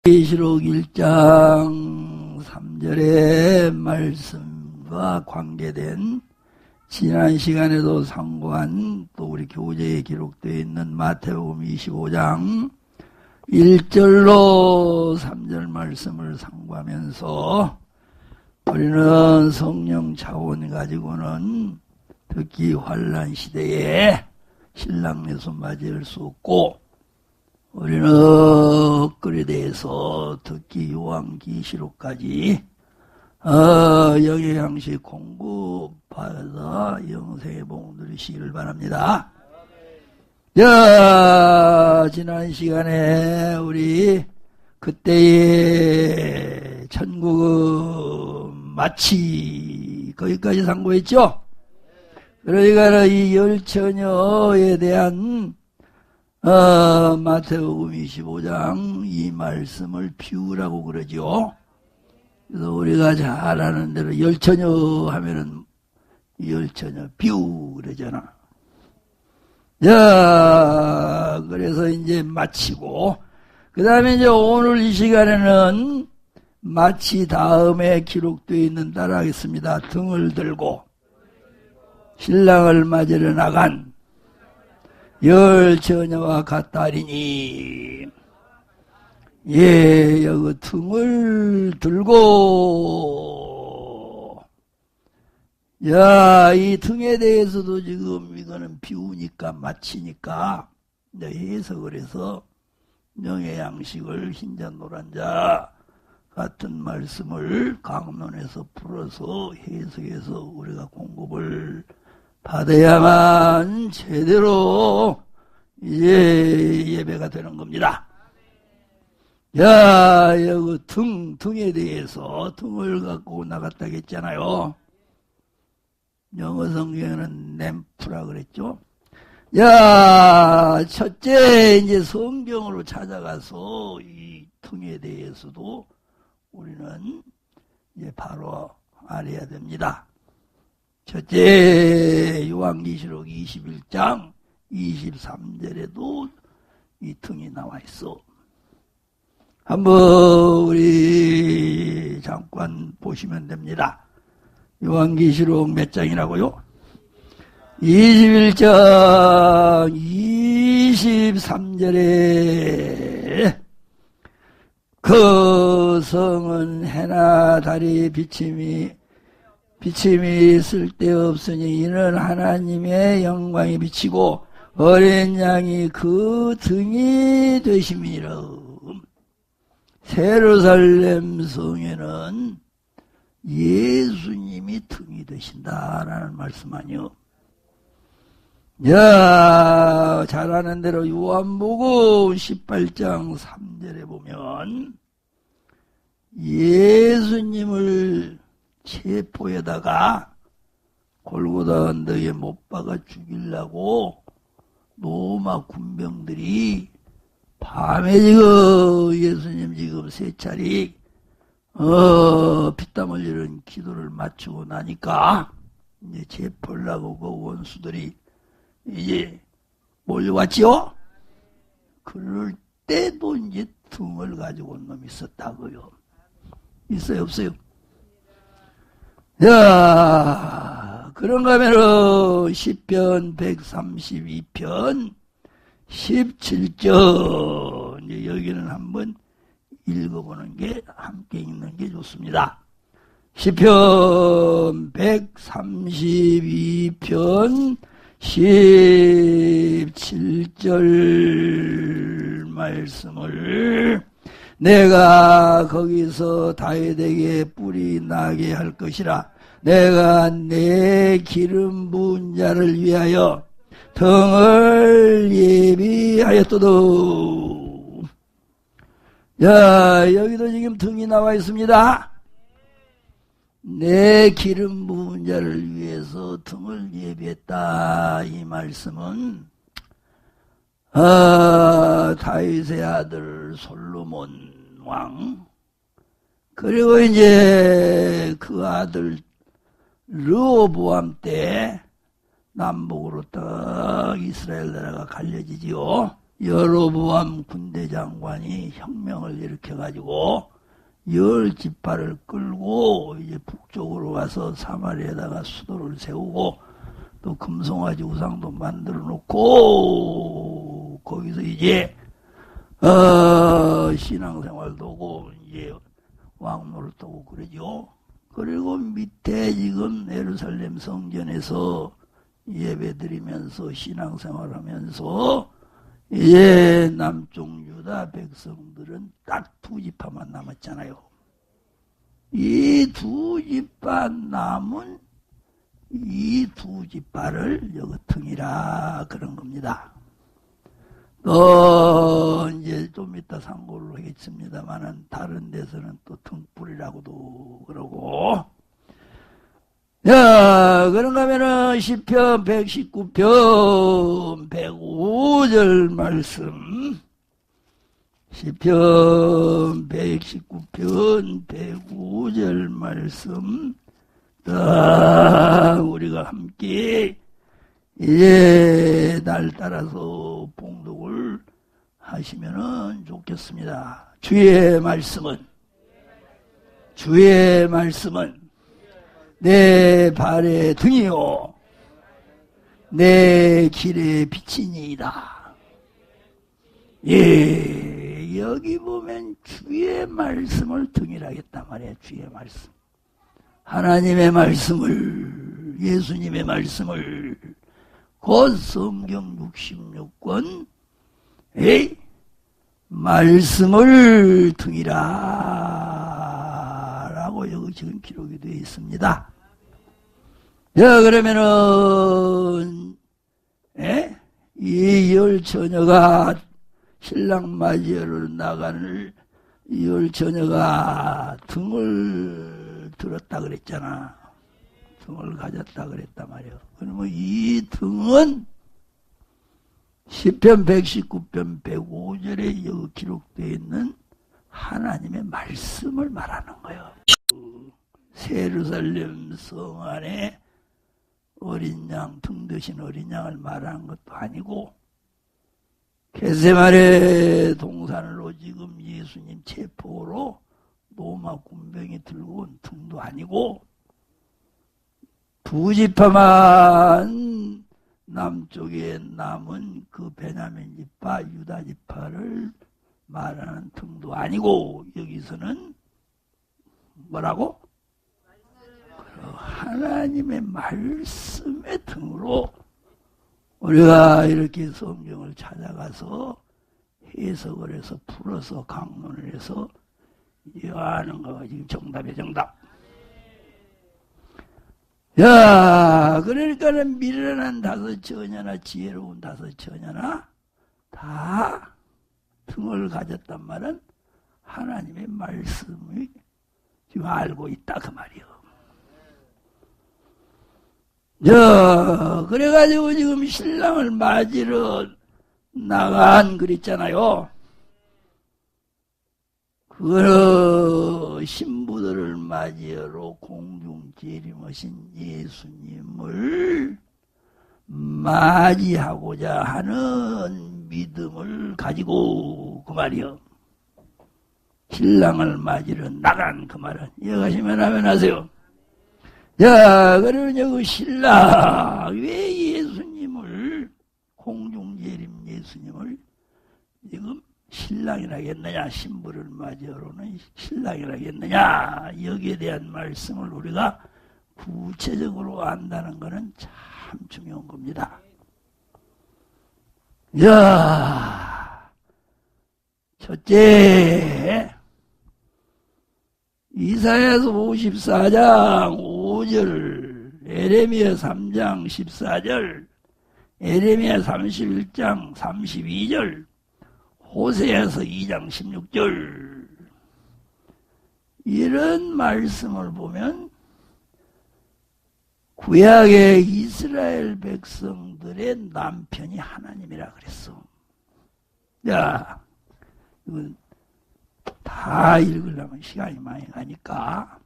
계시록 1장 3절의 말씀과 관계된 지난 시간에도 상고한 또 우리 교재에 기록되어 있는 마태복음 25장 1절로 3절 말씀을 상고하면서 우리는 성령 차원 가지고는 특히 환난 시대에 신랑 내수 맞이할 수 없고 우리는 엇글에 대해서 특히 요한계시록까지 영의 양식 공급받아서 영생의 복을 누리시기를 바랍니다. 자, 지난 시간에 우리 그때의 천국은 마치 거기까지 상고했죠. 그러니까 이 열처녀에 대한 마태복음 25장 이 말씀을 비유라고 그러죠. 그래서 우리가 잘 아는 대로 열처녀 하면은 열처녀 비유 그러잖아. 자, 그래서 이제 마치고 그 다음에 이제 오늘 이 시간에는 마치 다음에 기록되어 있는 따라 하겠습니다. 등을 들고 신랑을 맞으러 나간 열처녀와 같다리니, 예, 여기 등을 들고, 야, 이 등에 대해서도 지금 이거는 비우니까 마치니까 해석을 해서 영의 양식을 흰자 노란자 같은 말씀을 강론에서 풀어서 해석해서 우리가 공급을 받아야만 제대로 이제 예배가 되는 겁니다. 야, 여기 등에 대해서 등을 갖고 나갔다 했잖아요. 영어 성경에는 램프라 그랬죠. 야, 첫째 이제 성경으로 찾아가서 이 등에 대해서도 우리는 이제 바로 알아야 됩니다. 첫째 요한계시록 21장 23절에도 이 등이 나와 있어. 한번 우리 잠깐 보시면 됩니다. 요한계시록 몇 장이라고요? 21장 23절에 그 성은 해나 달이 비침이 쓸데없으니 이는 하나님의 영광이 비치고 어린 양이 그 등이 되심이라. 예루살렘 성에는 예수님이 등이 되신다라는 말씀 아니요. 야, 잘 아는 대로 요한복음 18장 3절에 보면 예수님을 체포에다가 골고다 언덕에 못 박아 죽이려고 로마 군병들이 밤에 지금 예수님 지금 세 차례 피땀 흘리는 기도를 마치고 나니까 이제 체포하려고 그 원수들이 이제 몰려왔지요. 그럴 때도 이제 등을 가지고 온 놈이 있었다고요. 있어요, 없어요? 야, 그런가 하면은 시편 132편 17절 이제 여기는 한번 읽어보는 게 함께 읽는 게 좋습니다. 시편 132편 17절 말씀을 내가 거기서 다윗에게 뿔이 나게 할 것이라. 내가 내 기름 부은 자를 위하여 등을 예비하였도다. 야, 여기도 지금 등이 나와 있습니다. 내 기름 부은 자를 위해서 등을 예비했다. 이 말씀은 다윗의 아들 솔로몬 왕 그리고 이제 그 아들 르호보암 때 남북으로 딱 이스라엘 나라가 갈려지지요. 여로보암 군대장관이 혁명을 일으켜가지고 10지파를 끌고 이제 북쪽으로 와서 사마리아에다가 수도를 세우고 또 금송아지 우상도 만들어 놓고 거기서 이제 신앙생활도 하고 이제 왕노릇도 하고 그러죠. 그리고 밑에 지금 예루살렘 성전에서 예배드리면서 신앙생활하면서 이제 남쪽 유다 백성들은 딱 2지파만 남았잖아요. 이 2지파 남은 이 2지파를 여거통이라 그런 겁니다. 또 이제 좀 이따 상고를 하겠습니다만은 다른 데서는 또 등불이라고도 그러고. 야, 그런가 하면은 시편 119편 105절 말씀. 시편 119편 105절 말씀. 우리가 함께 이제 날 따라서 봉독을 하시면은 좋겠습니다. 주의 말씀은 내 발의 등이요 내 길의 빛이니이다. 예, 여기 보면 주의 말씀을 등이라 했단 말이에요. 주의 말씀, 하나님의 말씀을, 예수님의 말씀을, 곧 성경 66권 말씀을 등이라 라고 여기 지금 기록이 되어 있습니다. 자, 그러면은 이 10처녀가 신랑 맞이하러 나가는 10처녀가 등을 들었다 그랬잖아. 등을 가졌다 그랬단 말이에요. 그러면 이 등은 시편 119편 105절에 여기 기록되어 있는 하나님의 말씀을 말하는 거예요. 예루살렘 성 안에 어린 양, 등 드신 어린 양을 말하는 것도 아니고 겟세마네 동산으로 지금 예수님 체포로 로마 군병이 들고 온 등도 아니고 2지파만 남쪽에 남은 그 베냐민 지파, 유다 지파를 말하는 등도 아니고 여기서는 뭐라고? 하나님의 말씀의 등으로 우리가 이렇게 성경을 찾아가서 해석을 해서 풀어서 강론을 해서 이해하는 거가 지금 정답이에요. 정답. 야, 그러니까는 미련한 5처녀나 지혜로운 5처녀나 다 등을 가졌단 말은 하나님의 말씀을 지금 알고 있다 그 말이요. 자, 그래가지고 지금 신랑을 맞으러 나간 그랬잖아요. 그 신부들을 맞이하러 공중 재림하신 예수님을 맞이하고자 하는 믿음을 가지고 그 말이요. 신랑을 맞이러 나간 그 말은 이해가시면 하면 하세요. 자, 그러면 여기 신랑 왜 예수님을 공중 재림 예수님을 지금 신랑이라 했느냐, 신부를 맞이하러는 신랑이라 했느냐, 여기에 대한 말씀을 우리가 구체적으로 안다는 것은 참 중요한 겁니다. 자, 첫째, 이사야서 54장 5절, 에레미야 3장 14절, 에레미야 31장 32절, 호세아서 2장 16절 이런 말씀을 보면 구약의 이스라엘 백성들의 남편이 하나님이라 그랬어. 야, 이건 다 읽으려면 시간이 많이 가니까.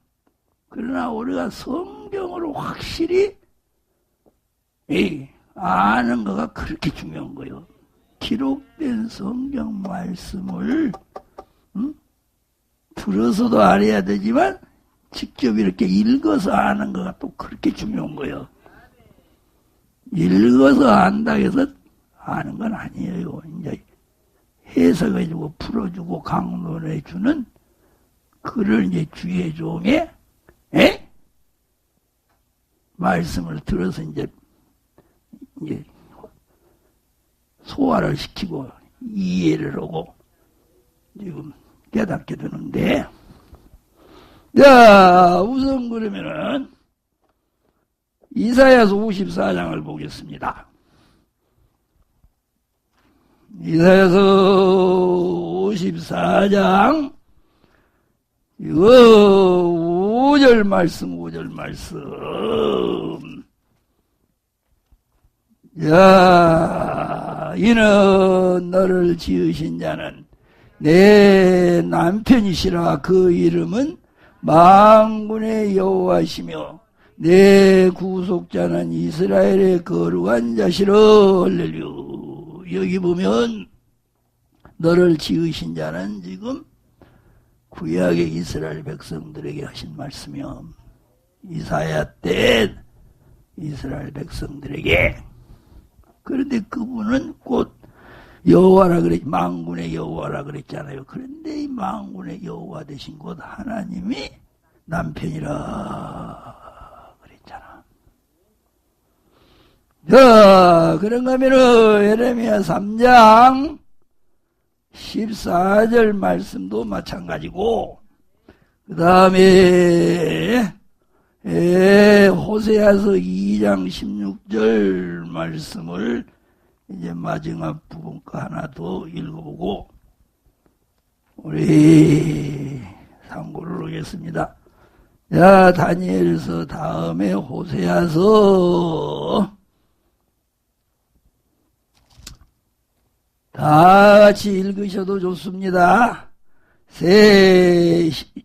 그러나 우리가 성경으로 확실히 아는 거가 그렇게 중요한 거예요. 기록된 성경 말씀을 들어서도 알아야 되지만 직접 이렇게 읽어서 아는 거가 또 그렇게 중요한 거예요. 읽어서 안다 해서 아는 건 아니에요. 이제 해석해주고 풀어주고 강론해주는 그를 이제 주의 종의 말씀을 들어서 이제 소화를 시키고 이해를 하고 지금 깨닫게 되는데, 자, 우선 그러면은 이사야서 54장을 보겠습니다. 이사야서 54장 이거 5절 말씀. 야, 이는 너를 지으신 자는 내 남편이시라. 그 이름은 만군의 여호와시며 내 구속자는 이스라엘의 거룩한 자시라. 할렐루야. 여기 보면 너를 지으신 자는 지금 구약의 이스라엘 백성들에게 하신 말씀이요. 이사야 때 이스라엘 백성들에게. 그런데 그분은 곧 여호와라 그랬, 만군의 여호와라 그랬잖아요. 그런데 이 만군의 여호와 되신 곧 하나님이 남편이라 그랬잖아. 자, 그런가 하면은 예레미야 3장 14절 말씀도 마찬가지고, 그 다음에 호세아서 2장 16절 말씀을 이제 마지막 부분 거 하나 더 읽어보고 우리 참고를 하겠습니다. 자, 다니엘서 다음에 호세아서 다 같이 읽으셔도 좋습니다.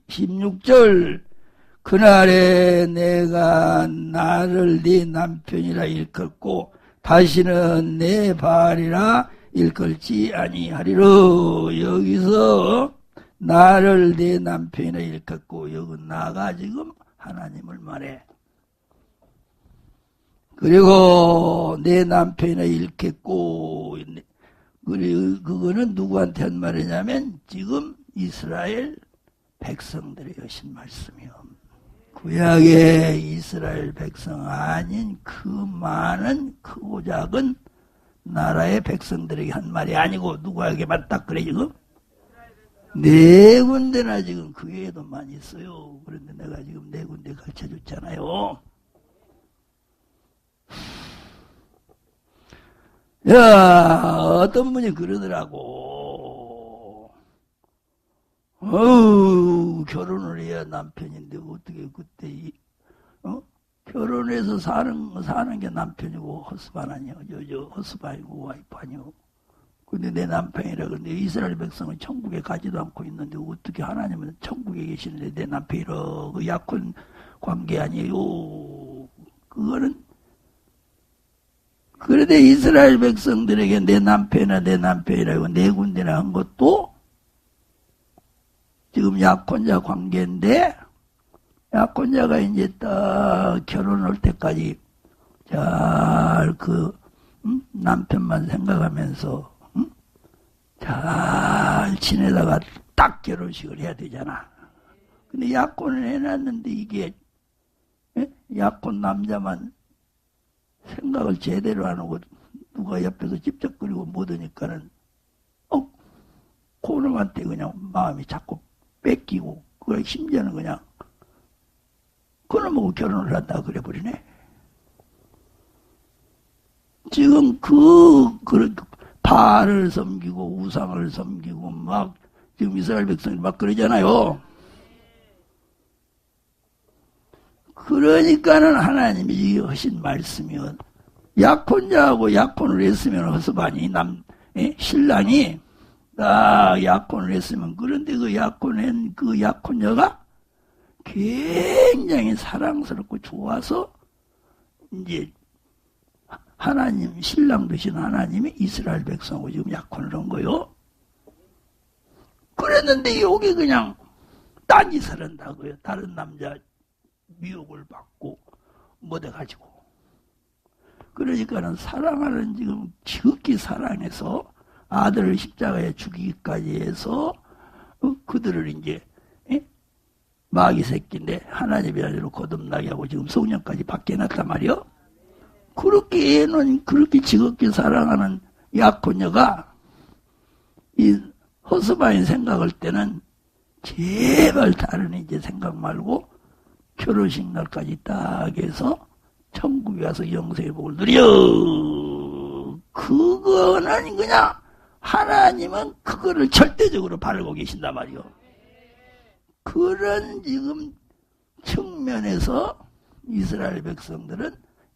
16절 그날에 내가 나를 네 남편이라 일컫고 다시는 내 바알이라 일컬지 아니하리라. 여기서 나를 내 남편이라 일컫고, 여기 나가 지금 하나님을 말해. 그리고 내 남편이라 일컫고, 그거는 누구한테 한 말이냐면 지금 이스라엘 백성들의 하신 말씀이요. 구약의 이스라엘 백성 아닌 그 많은 크고 작은 나라의 백성들에게 한 말이 아니고 누구에게 맞다 그래 지금? 네 군데나 지금 그 외에도 많이 있어요. 그런데 내가 지금 네 군데 가르쳐줬잖아요. 야, 어떤 분이 그러더라고. 결혼을 해야 남편인데 어떻게 그때 결혼해서 사는 게 남편이고 허스반 아니요. 허스반이고 와이프 아니요. 근데 내 남편이라 그러는데 이스라엘 백성은 천국에 가지도 않고 있는데 어떻게 하나님은 천국에 계시는데 내 남편이라. 그 약혼 관계 아니에요. 그거는. 그런데 이스라엘 백성들에게 내 남편이라고 네 군데나 한 것도 지금 약혼자 관계인데, 약혼자가 이제 딱 결혼할 때까지 잘 남편만 생각하면서 잘 지내다가 딱 결혼식을 해야 되잖아. 근데 약혼을 해놨는데 이게 약혼 남자만 생각을 제대로 안 하고 누가 옆에서 찝쩍거리고 못하니까는 그놈한테 그냥 마음이 자꾸 뺏기고, 그 심지어는 그냥 그놈하고 결혼을 한다 그래버리네. 지금 바알을 섬기고 우상을 섬기고 막 지금 이스라엘 백성이 막 그러잖아요. 그러니까는 하나님이 하신 말씀이요. 약혼자하고 약혼을 했으면 허스반이 신랑이 약혼을 했으면, 그런데 그 약혼한 그 약혼녀가 굉장히 사랑스럽고 좋아서 이제 하나님, 신랑 되신 하나님이 이스라엘 백성하고 지금 약혼을 한 거요. 그랬는데 여기 그냥 딴짓을 한다고요. 다른 남자 미혹을 받고 못해가지고. 그러니까는 사랑하는 지금 지극히 사랑해서 아들을 십자가에 죽이기까지 해서 그들을 이제 마귀 새끼인데 하나님이 아니라 거듭나게 하고 지금 성령까지 받게 해놨단 말이요. 그렇게 애는 그렇게 지극히 사랑하는 약혼녀가 이 허스바인 생각할 때는 제발 다른 이제 생각 말고 결혼식 날까지 딱 해서 천국에 가서 영생의 복을 누려. 그거는 그냥 하나님은 그거를 절대적으로 바라고 계신단 말이요. 그런 지금 측면에서 이스라엘 백성들은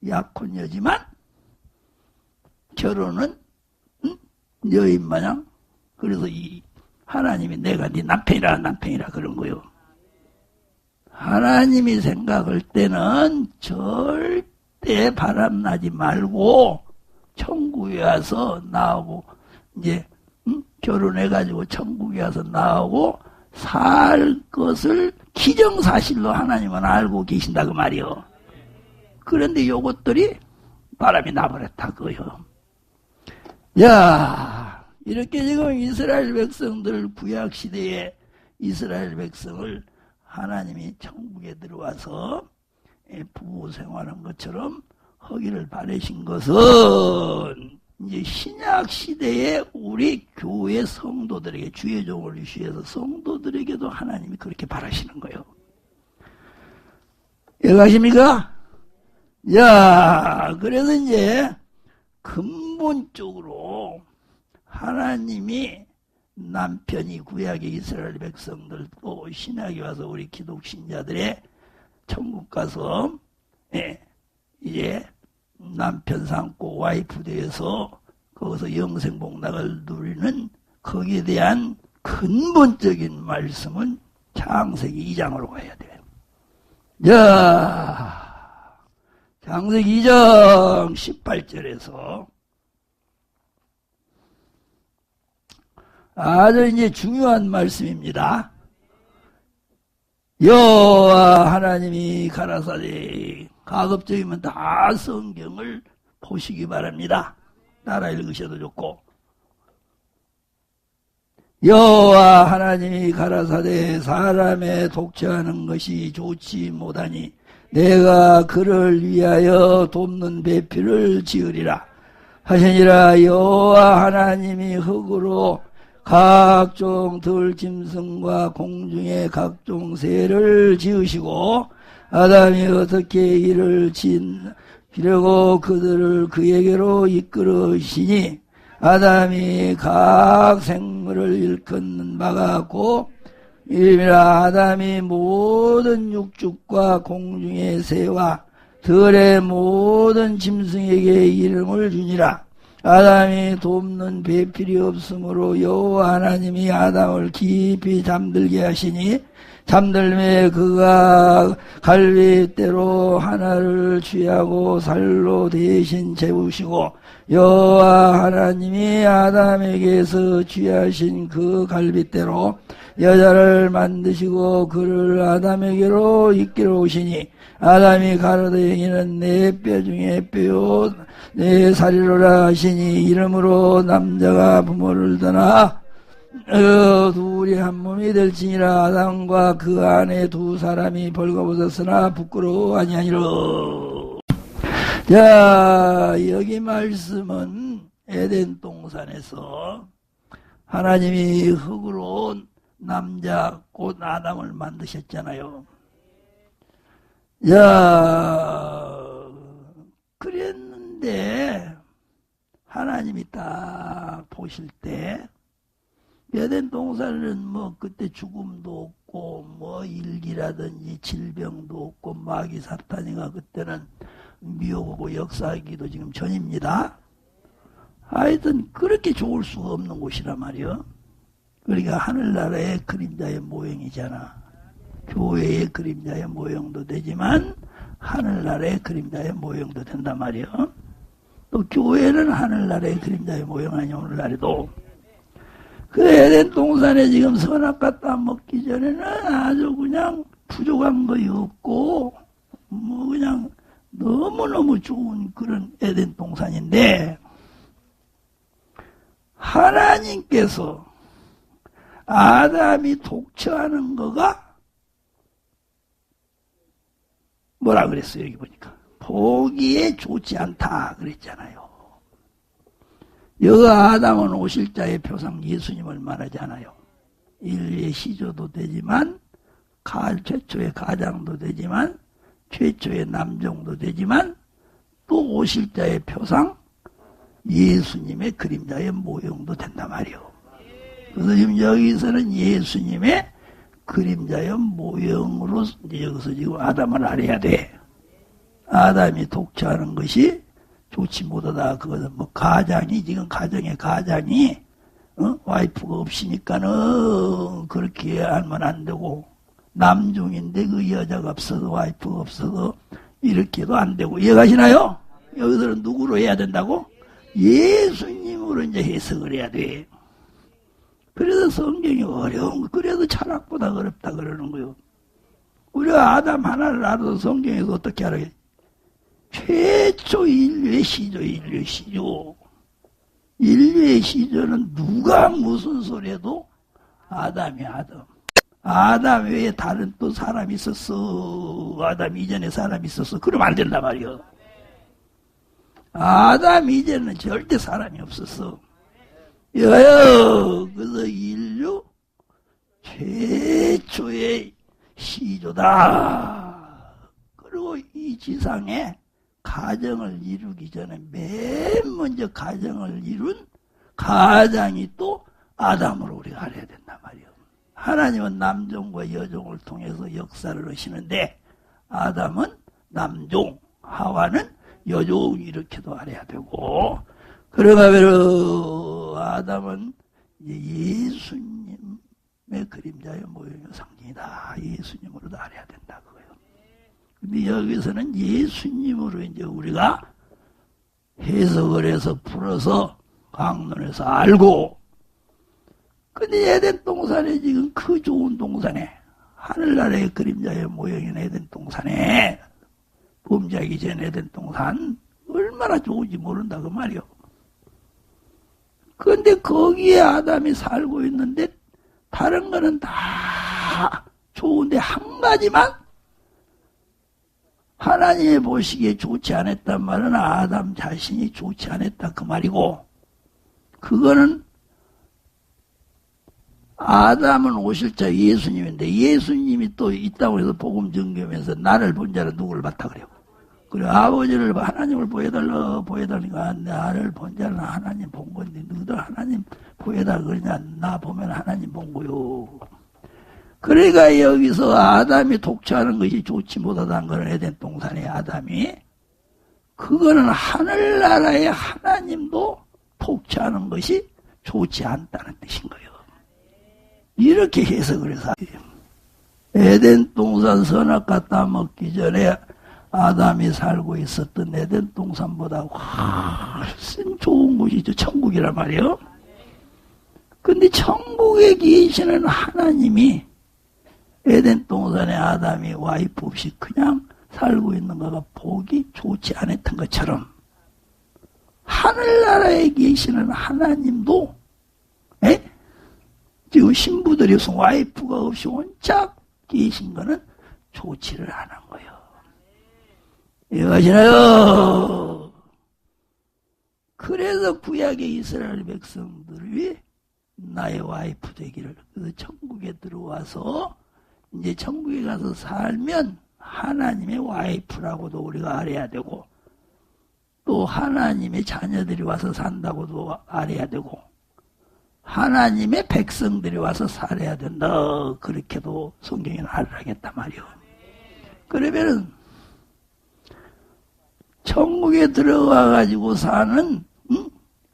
약혼녀지만 결혼은 여인마냥. 그래서 이 하나님이 내가 네 남편이라 그런 거요. 하나님이 생각할 때는 절대 바람나지 말고 천국에 와서 나하고 이제 결혼해가지고 천국에 와서 나하고 살 것을 기정사실로 하나님은 알고 계신다 그 말이요. 그런데 요것들이 바람이 나버렸다고요. 야, 이렇게 지금 이스라엘 백성들 구약시대에 이스라엘 백성을 하나님이 천국에 들어와서 부부 생활한 것처럼 하기를 바라신 것은 이제 신약 시대에 우리 교회 성도들에게 주의 종을 위시해서 성도들에게도 하나님이 그렇게 바라시는 거예요. 이해가십니까? 야, 그래서 이제 근본적으로 하나님이 남편이 구약의 이스라엘 백성들 또 신약에 와서 우리 기독 신자들의 천국 가서 이제 남편 삼고 와이프 돼서 거기서 영생 복락을 누리는 거기에 대한 근본적인 말씀은 창세기 2장으로 가야 돼요. 자, 창세기 2장 18절에서 아주 이제 중요한 말씀입니다. 여호와 하나님이 가라사대. 가급적이면 다 성경을 보시기 바랍니다. 따라 읽으셔도 좋고. 여호와 하나님이 가라사대 사람의 독처하는 것이 좋지 못하니 내가 그를 위하여 돕는 배필을 지으리라 하시니라. 여호와 하나님이 흙으로 각종 들짐승과 공중의 각종 새를 지으시고 아담이 어떻게 이를 지으려고 그들을 그에게로 이끌으시니 아담이 각 생물을 일컫는 바가 같고 이름이라. 아담이 모든 육축과 공중의 새와 들의 모든 짐승에게 이름을 주니라. 아담이 돕는 배필이 없으므로 여호와 하나님이 아담을 깊이 잠들게 하시니 잠들매 그가 갈빗대로 하나를 취하고 살로 대신 재우시고 여호와 하나님이 아담에게서 취하신 그 갈빗대로 여자를 만드시고 그를 아담에게로 이끌어 오시니 아담이 가로되 이는 내 뼈 중에 뼈요 내 살이로라 하시니 이름으로 남자가 부모를 떠나 둘이 한 몸이 될지니라. 아담과 그 안에 두 사람이 벌거벗었으나 부끄러워 아니하니라. 자, 여기 말씀은 에덴 동산에서 하나님이 흙으로 남자 곧 아담을 만드셨잖아요. 야, 그랬는데 하나님이 딱 보실 때 에덴 동산에는 뭐 그때 죽음도 없고 뭐 일기라든지 질병도 없고 마귀 사탄이가 그때는 미혹하고 역사하기도 지금 전입니다. 하여튼 그렇게 좋을 수가 없는 곳이란 말이요. 그러니까 하늘나라의 그림자의 모형이잖아. 교회의 그림자의 모형도 되지만 하늘나라의 그림자의 모형도 된단 말이요. 또 교회는 하늘나라의 그림자의 모형 아니야, 오늘날에도. 그 에덴 동산에 지금 선악과 따 먹기 전에는 아주 그냥 부족한 거이 없고, 뭐 그냥 너무너무 좋은 그런 에덴 동산인데, 하나님께서 아담이 독처하는 거가 뭐라 그랬어요? 여기 보니까 보기에 좋지 않다 그랬잖아요. 여기 아담은 오실자의 표상 예수님을 말하지 않아요. 인류의 시조도 되지만 최초의 가장도 되지만 최초의 남종도 되지만 또 오실자의 표상 예수님의 그림자의 모형도 된단 말이에요. 그래서 지금 여기서는 예수님의 그림자의 모형으로 이제 여기서 지금 아담을 알아야 돼. 아담이 독처하는 것이 좋지 못하다. 그것은 뭐 가장이 지금 가정의 가장이 와이프가 없으니까는 그렇게 하면 안 되고, 남종인데 그 여자가 없어도 와이프가 없어도 이렇게도 안 되고. 이해가시나요? 여기서는 누구로 해야 된다고? 예수님으로 이제 해석을 해야 돼. 그래서 성경이 어려운 거, 그래도 철학보다 어렵다 그러는 거요. 우리가 아담 하나를 알아도 성경에서 어떻게 알아요? 최초 인류의 시조, 인류의 시조. 인류의 시조는 누가 무슨 소리 해도 아담이 아담. 아담 외에 다른 또 사람이 있었어. 아담 이전에 사람이 있었어. 그러면 안 된단 말이요. 아담 이전에는 절대 사람이 없었어. 그래서 인류 최초의 시조다. 그리고 이 지상에 가정을 이루기 전에 맨 먼저 가정을 이룬 가장이 또 아담으로 우리가 알아야 된단 말이에요. 하나님은 남종과 여종을 통해서 역사를 하시는데 아담은 남종, 하와는 여종 이렇게도 알아야 되고, 그러면 아담은 예수님의 그림자의 모형의 상징이다. 예수님으로도 알아야 된다 그거예요. 근데 여기서는 예수님으로 이제 우리가 해석을 해서 풀어서 강론해서 알고, 근데 에덴 동산에 지금 그 좋은 동산에 하늘나라의 그림자의 모형인 에덴 동산에 범죄하기 전 에덴 동산 얼마나 좋은지 모른다 그 말이요. 그런데 거기에 아담이 살고 있는데 다른 거는 다 좋은데 한 가지만 하나님이 보시기에 좋지 않았단 말은 아담 자신이 좋지 않았다 그 말이고, 그거는 아담은 오실자 예수님인데 예수님이 또 있다고 해서 복음 전개하면서 나를 본 자는 누구를 봤다 그래요. 그래 아버지를 하나님을 보여달라니까 나를 본 자는 하나님 본 건데 너희들 하나님 보여달라 그러냐. 나 보면 하나님 본 거요. 그러니까 여기서 아담이 독처하는 것이 좋지 못하다는 거는 에덴 동산의 아담이, 그거는 하늘나라의 하나님도 독처하는 것이 좋지 않다는 뜻인 거예요. 이렇게 해석을 해서 에덴 동산 선악과 따먹기 전에 아담이 살고 있었던 에덴 동산보다 훨씬 좋은 곳이죠. 천국이란 말이에요. 근데 천국에 계시는 하나님이 에덴 동산에 아담이 와이프 없이 그냥 살고 있는 거가 보기 좋지 않았던 것처럼 하늘나라에 계시는 하나님도 지금 신부들이 와이프가 없이 혼자 계신 거는 좋지를 않은 거예요. 이해가시나요? 그래서 구약의 이스라엘 백성들이 나의 와이프 되기를, 그래서 천국에 들어와서 이제 천국에 가서 살면 하나님의 와이프라고도 우리가 알아야 되고, 또 하나님의 자녀들이 와서 산다고도 알아야 되고, 하나님의 백성들이 와서 살아야 된다. 그렇게도 성경에는 알아야겠단 말이요. 그러면은 천국에 들어가 가지고 사는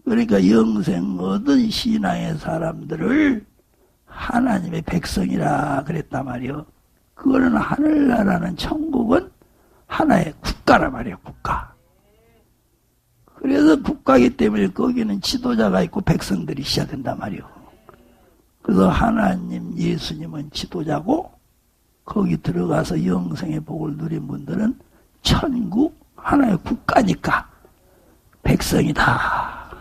그러니까 영생 얻은 신앙의 사람들을 하나님의 백성이라 그랬단 말이요. 그거는 하늘나라는 천국은 하나의 국가란 말이에요. 국가. 그래서 국가이기 때문에 거기는 지도자가 있고 백성들이 있어야 된단 말이요. 그래서 하나님, 예수님은 지도자고 거기 들어가서 영생의 복을 누린 분들은 천국, 하나의 국가니까 백성이다.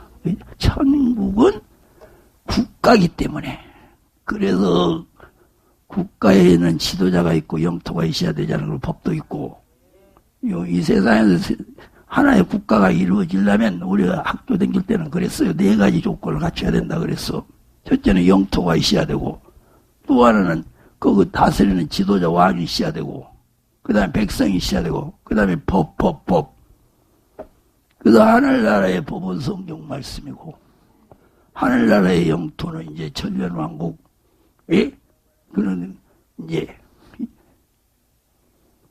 천국은 국가이기 때문에. 그래서 국가에는 지도자가 있고 영토가 있어야 되자는 걸 법도 있고, 이 세상에서 하나의 국가가 이루어지려면 우리가 학교 다닐 때는 그랬어요. 4가지 조건을 갖춰야 된다 그랬어. 첫째는 영토가 있어야 되고, 또 하나는 그 다스리는 지도자 왕이 있어야 되고, 그 다음에 백성이 있어야 되고, 그 다음에 법. 그래서 하늘나라의 법은 성경 말씀이고, 하늘나라의 영토는 이제 천년왕국, 그런, 이제,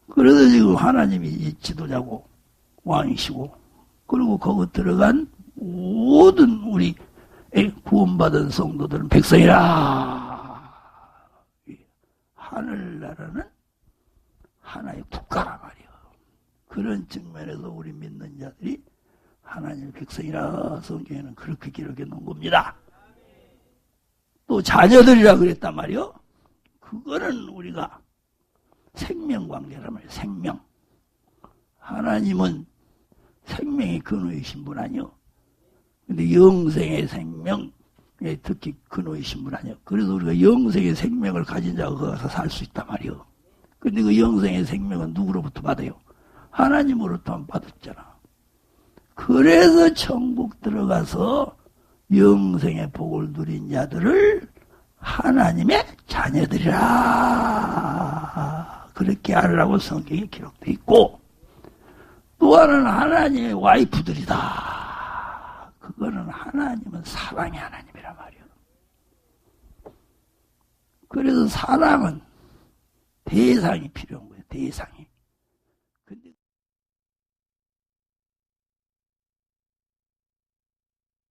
그래서 지금 하나님이 지도자고, 왕이시고, 그리고 거기 들어간 모든 우리 구원받은 성도들은 백성이라. 하늘나라는 하나의 국가란 말이에요. 그런 측면에서 우리 믿는 자들이 하나님의 백성이라 성경에는 그렇게 기록해 놓은 겁니다. 또 자녀들이라 그랬단 말이요. 그거는 우리가 생명관계란 말이에요. 생명. 하나님은 생명의 근원이신 분 아니요. 근데 영생의 생명에 특히 근원이신 분 아니요. 그래서 우리가 영생의 생명을 가진 자가 거기 가서 살 수 있단 말이요. 근데 그 영생의 생명은 누구로부터 받아요? 하나님으로부터 받았잖아. 그래서 천국 들어가서 영생의 복을 누린 자들을 하나님의 자녀들이라 그렇게 하라고 성경에 기록되어 있고, 또 하나는 하나님의 와이프들이다. 그거는 하나님은 사랑의 하나님이란 말이에요. 그래서 사랑은 대상이 필요한 거예요. 대상이.